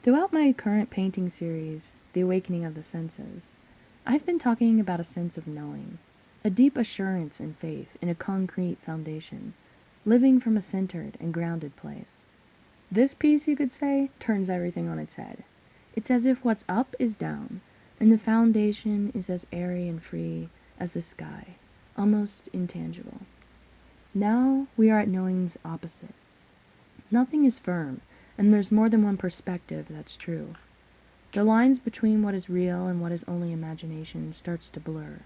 Throughout my current painting series, The Awakening of the Senses, I've been talking about a sense of knowing, a deep assurance and faith in a concrete foundation, living from a centered and grounded place. This piece, you could say, turns everything on its head. It's as if what's up is down, and the foundation is as airy and free as the sky, almost intangible. Now we are at knowing's opposite. Nothing is firm, and there's more than one perspective that's true. The lines between what is real and what is only imagination starts to blur.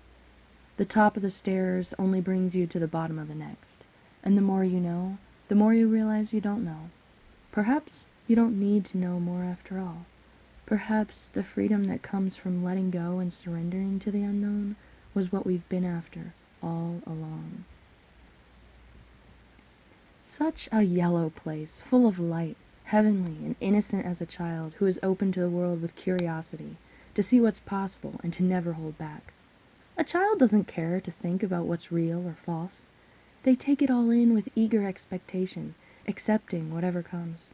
The top of the stairs only brings you to the bottom of the next, and the more you know, the more you realize you don't know. Perhaps you don't need to know more after all. Perhaps the freedom that comes from letting go and surrendering to the unknown was what we've been after all along. Such a yellow place, full of light, heavenly and innocent as a child who is open to the world with curiosity, to see what's possible and to never hold back. A child doesn't care to think about what's real or false. They take it all in with eager expectation, accepting whatever comes.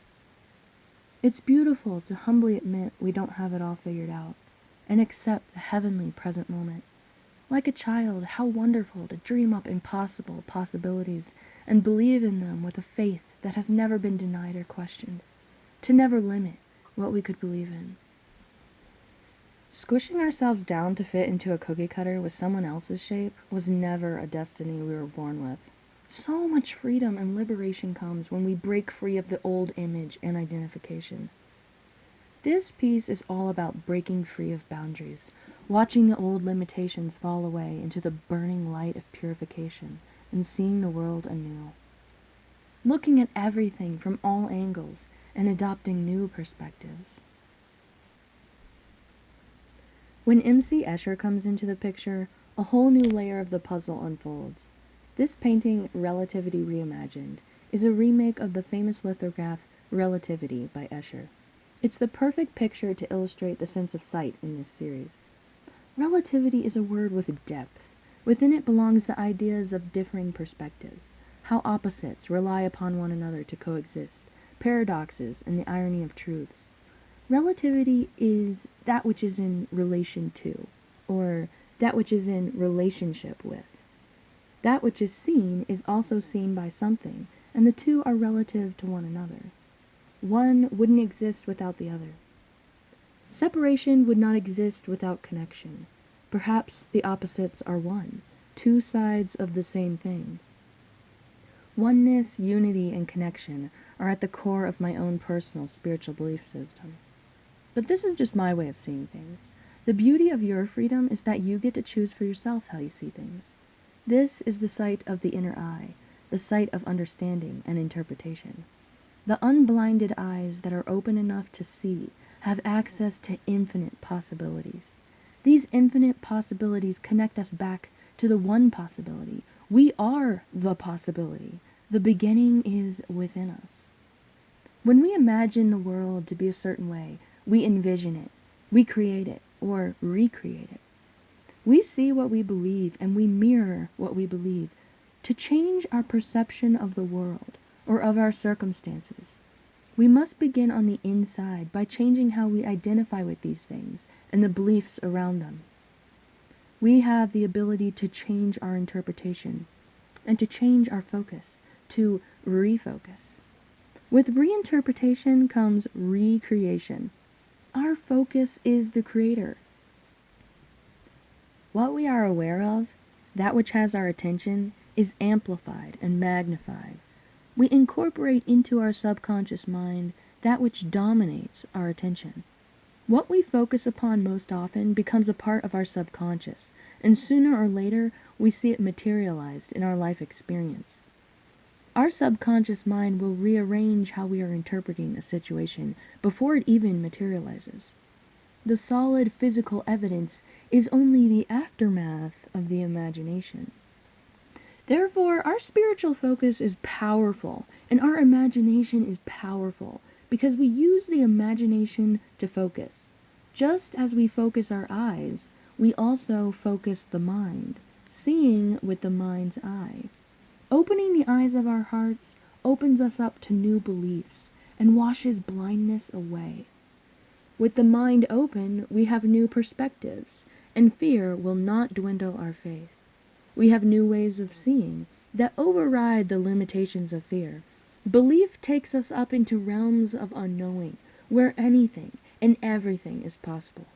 It's beautiful to humbly admit we don't have it all figured out, and accept the heavenly present moment. Like a child, how wonderful to dream up impossible possibilities and believe in them with a faith that has never been denied or questioned, to never limit what we could believe in. Squishing ourselves down to fit into a cookie cutter with someone else's shape was never a destiny we were born with. So much freedom and liberation comes when we break free of the old image and identification. This piece is all about breaking free of boundaries, watching the old limitations fall away into the burning light of purification, and seeing the world anew. Looking at everything from all angles and adopting new perspectives. When MC Escher comes into the picture, a whole new layer of the puzzle unfolds. This painting, Relativity Reimagined, is a remake of the famous lithograph Relativity by Escher. It's the perfect picture to illustrate the sense of sight in this series. Relativity is a word with depth. Within it belongs the ideas of differing perspectives, how opposites rely upon one another to coexist, paradoxes, and the irony of truths. Relativity is that which is in relation to, or that which is in relationship with. That which is seen is also seen by something, and the two are relative to one another. One wouldn't exist without the other. Separation would not exist without connection. Perhaps the opposites are one, two sides of the same thing. Oneness, unity, and connection are at the core of my own personal spiritual belief system. But this is just my way of seeing things. The beauty of your freedom is that you get to choose for yourself how you see things. This is the sight of the inner eye, the sight of understanding and interpretation. The unblinded eyes that are open enough to see have access to infinite possibilities. These infinite possibilities connect us back to the one possibility. We are the possibility. The beginning is within us. When we imagine the world to be a certain way, we envision it, we create it, or recreate it. We see what we believe and we mirror what we believe to change our perception of the world or of our circumstances. We must begin on the inside by changing how we identify with these things and the beliefs around them. We have the ability to change our interpretation and to change our focus, to refocus. With reinterpretation comes recreation. Our focus is the creator. What we are aware of, that which has our attention, is amplified and magnified. We incorporate into our subconscious mind that which dominates our attention. What we focus upon most often becomes a part of our subconscious, and sooner or later we see it materialized in our life experience. Our subconscious mind will rearrange how we are interpreting a situation before it even materializes. The solid physical evidence is only the aftermath of the imagination. Therefore, our spiritual focus is powerful, and our imagination is powerful, because we use the imagination to focus. Just as we focus our eyes, we also focus the mind, seeing with the mind's eye. Opening the eyes of our hearts opens us up to new beliefs, and washes blindness away. With the mind open, we have new perspectives, and fear will not dwindle our faith. We have new ways of seeing that override the limitations of fear. Belief takes us up into realms of unknowing, where anything and everything is possible.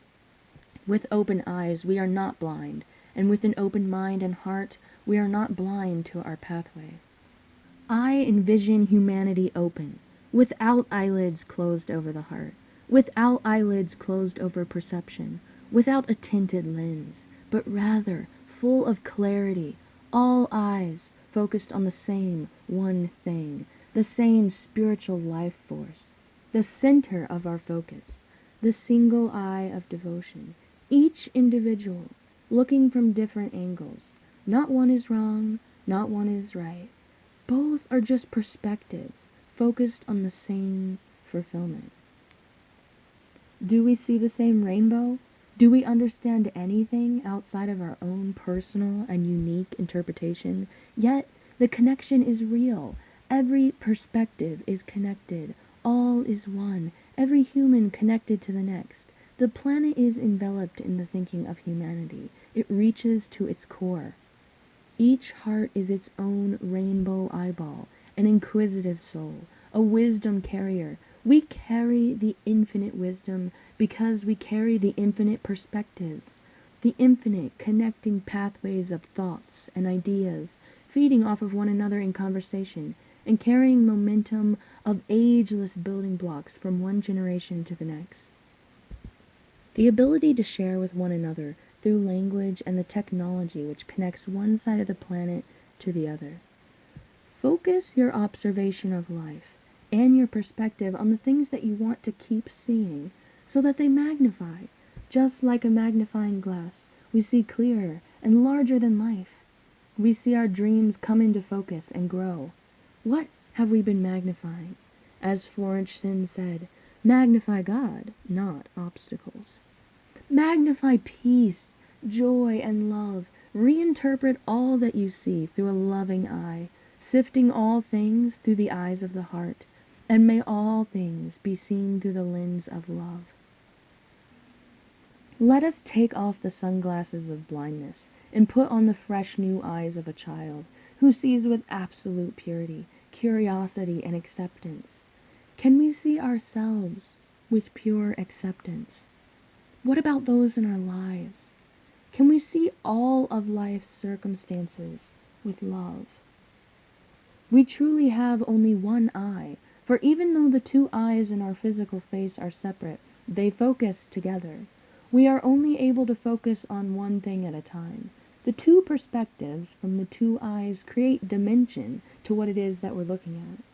With open eyes, we are not blind, and with an open mind and heart, we are not blind to our pathway. I envision humanity open, without eyelids closed over the heart, without eyelids closed over perception, without a tinted lens, but rather full of clarity, all eyes focused on the same one thing, the same spiritual life force, the center of our focus, the single eye of devotion, each individual looking from different angles. Not one is wrong, not one is right. Both are just perspectives focused on the same fulfillment. Do we see the same rainbow? Do we understand anything outside of our own personal and unique interpretation? Yet, the connection is real. Every perspective is connected. All is one. Every human connected to the next. The planet is enveloped in the thinking of humanity. It reaches to its core. Each heart is its own rainbow eyeball, an inquisitive soul, a wisdom carrier. We carry the infinite wisdom because we carry the infinite perspectives, the infinite connecting pathways of thoughts and ideas, feeding off of one another in conversation, and carrying momentum of ageless building blocks from one generation to the next. The ability to share with one another through language and the technology which connects one side of the planet to the other. Focus your observation of life and your perspective on the things that you want to keep seeing so that they magnify. Just like a magnifying glass, we see clearer and larger than life. We see our dreams come into focus and grow. What have we been magnifying? As Florence Shinn said, magnify God, not obstacles. Magnify peace, joy, and love. Reinterpret all that you see through a loving eye, sifting all things through the eyes of the heart, and may all things be seen through the lens of love. Let us take off the sunglasses of blindness and put on the fresh new eyes of a child who sees with absolute purity, curiosity, and acceptance. Can we see ourselves with pure acceptance? What about those in our lives? Can we see all of life's circumstances with love? We truly have only one eye, for even though the two eyes in our physical face are separate, they focus together. We are only able to focus on one thing at a time. The two perspectives from the two eyes create dimension to what it is that we're looking at.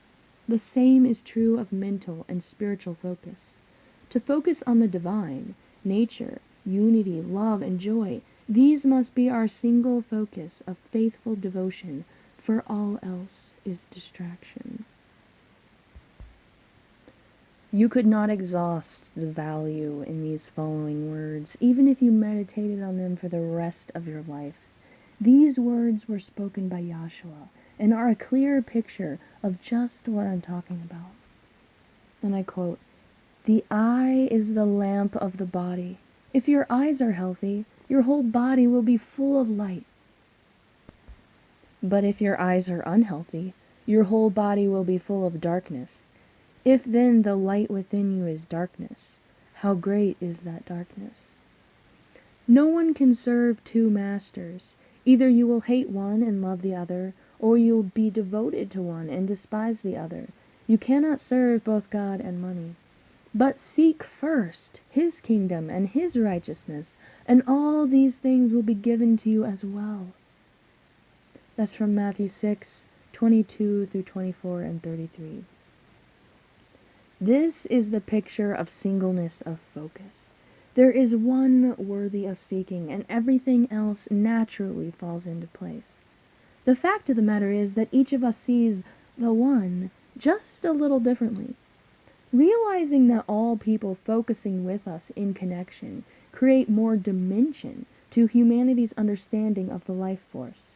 The same is true of mental and spiritual focus. To focus on the divine, nature, unity, love, and joy, these must be our single focus of faithful devotion, for all else is distraction. You could not exhaust the value in these following words, even if you meditated on them for the rest of your life. These words were spoken by Yahshua and are a clear picture of just what I'm talking about. And I quote, "The eye is the lamp of the body. If your eyes are healthy, your whole body will be full of light. But if your eyes are unhealthy, your whole body will be full of darkness. If then the light within you is darkness, how great is that darkness? No one can serve two masters. Either you will hate one and love the other, or you will be devoted to one and despise the other. You cannot serve both God and money. But seek first his kingdom and his righteousness, and all these things will be given to you as well." That's from Matthew 6:22 through 24 and 33. This is the picture of singleness of focus. There is one worthy of seeking, and everything else naturally falls into place. The fact of the matter is that each of us sees the one just a little differently. Realizing that all people focusing with us in connection create more dimension to humanity's understanding of the life force.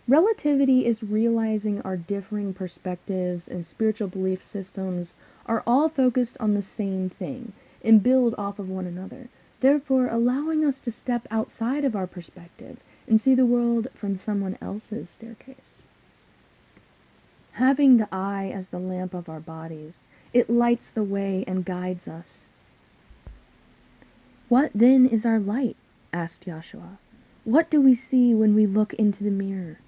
Relativity is realizing our differing perspectives and spiritual belief systems are all focused on the same thing, and build off of one another, therefore allowing us to step outside of our perspective and see the world from someone else's staircase. Having the eye as the lamp of our bodies, it lights the way and guides us. "What then is our light?" asked Joshua. "What do we see when we look into the mirror?"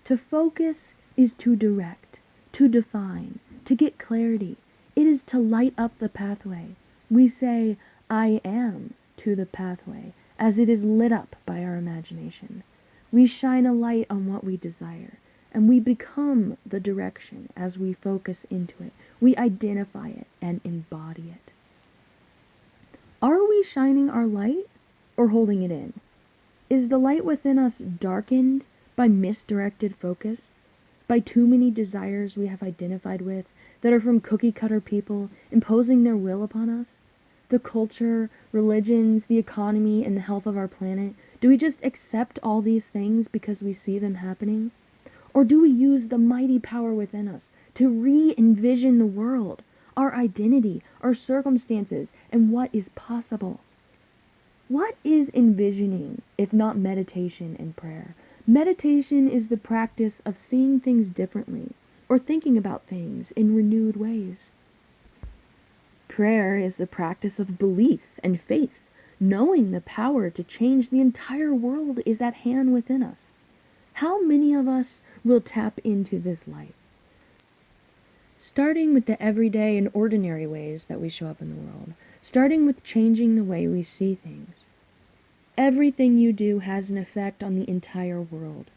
To focus is to direct, to define, to get clarity. It is to light up the pathway. We say, "I am," to the pathway, as it is lit up by our imagination. We shine a light on what we desire, and we become the direction as we focus into it. We identify it and embody it. Are we shining our light or holding it in? Is the light within us darkened by misdirected focus? By too many desires we have identified with that are from cookie-cutter people imposing their will upon us? The culture, religions, the economy, and the health of our planet, do we just accept all these things because we see them happening? Or do we use the mighty power within us to re-envision the world, our identity, our circumstances, and what is possible? What is envisioning if not meditation and prayer? Meditation is the practice of seeing things differently or thinking about things in renewed ways. Prayer is the practice of belief and faith, knowing the power to change the entire world is at hand within us. How many of us will tap into this light? Starting with the everyday and ordinary ways that we show up in the world, starting with changing the way we see things. Everything you do has an effect on the entire world.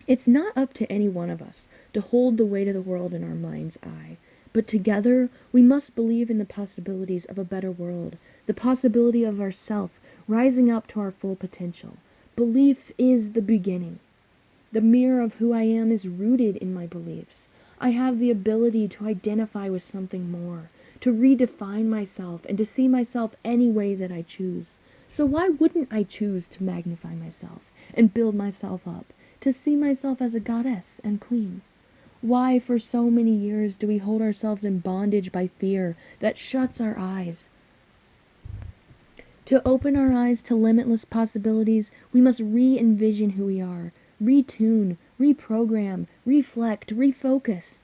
It's not up to any one of us to hold the weight of the world in our mind's eye, but together we must believe in the possibilities of a better world, the possibility of ourself rising up to our full potential. Belief is the beginning. The mirror of who I am is rooted in my beliefs. I have the ability to identify with something more, to redefine myself and to see myself any way that I choose. So why wouldn't I choose to magnify myself and build myself up, to see myself as a goddess and queen? Why for so many years do we hold ourselves in bondage by fear that shuts our eyes? To open our eyes to limitless possibilities, we must re-envision who we are, retune, reprogram, reflect, refocus.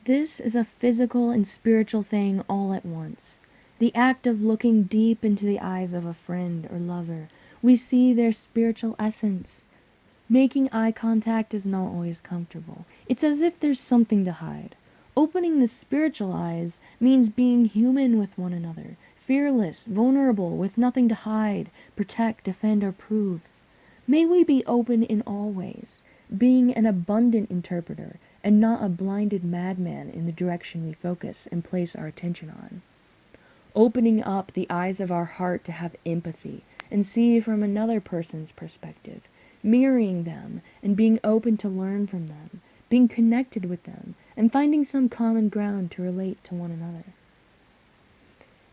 This is a physical and spiritual thing all at once. The act of looking deep into the eyes of a friend or lover, we see their spiritual essence. Making eye contact is not always comfortable. It's as if there's something to hide. Opening the spiritual eyes means being human with one another, fearless, vulnerable, with nothing to hide, protect, defend, or prove. May we be open in all ways, being an abundant interpreter and not a blinded madman in the direction we focus and place our attention on. Opening up the eyes of our heart to have empathy and see from another person's perspective, mirroring them and being open to learn from them, being connected with them, and finding some common ground to relate to one another.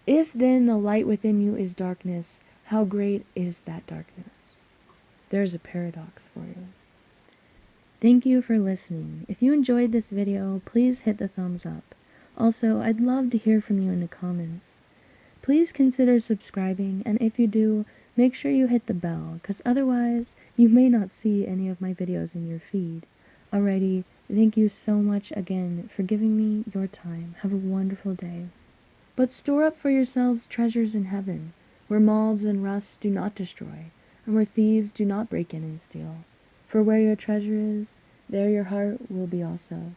If then the light within you is darkness, how great is that darkness? There's a paradox for you. Thank you for listening. If you enjoyed this video, please hit the thumbs up. Also, I'd love to hear from you in the comments. Please consider subscribing, and if you do, make sure you hit the bell, because otherwise you may not see any of my videos in your feed. Alrighty, thank you so much again for giving me your time. Have a wonderful day. But store up for yourselves treasures in heaven, where moths and rust do not destroy, and where thieves do not break in and steal. For where your treasure is, there your heart will be also.